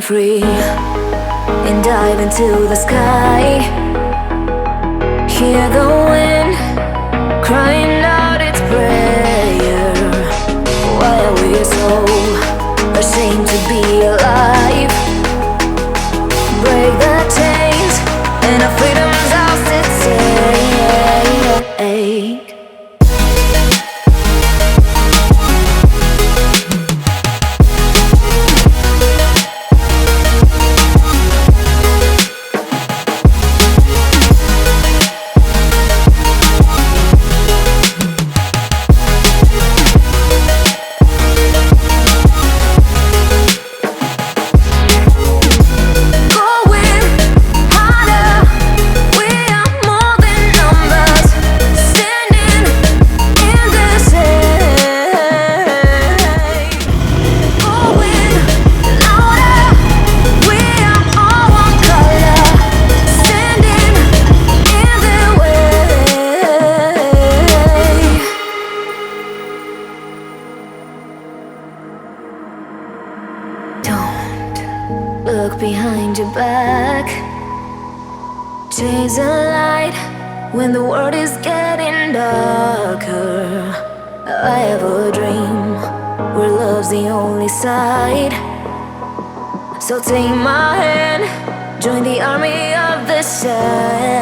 free and dive into the sky. Hear the wind crying out its prayer. Why are we so ashamed to be alive? Break the chains and our freedom's ours to take. Look behind your back. Chase a light when the world is getting darker. I have a dream where love's the only side. So take my hand, join the army of the shadows.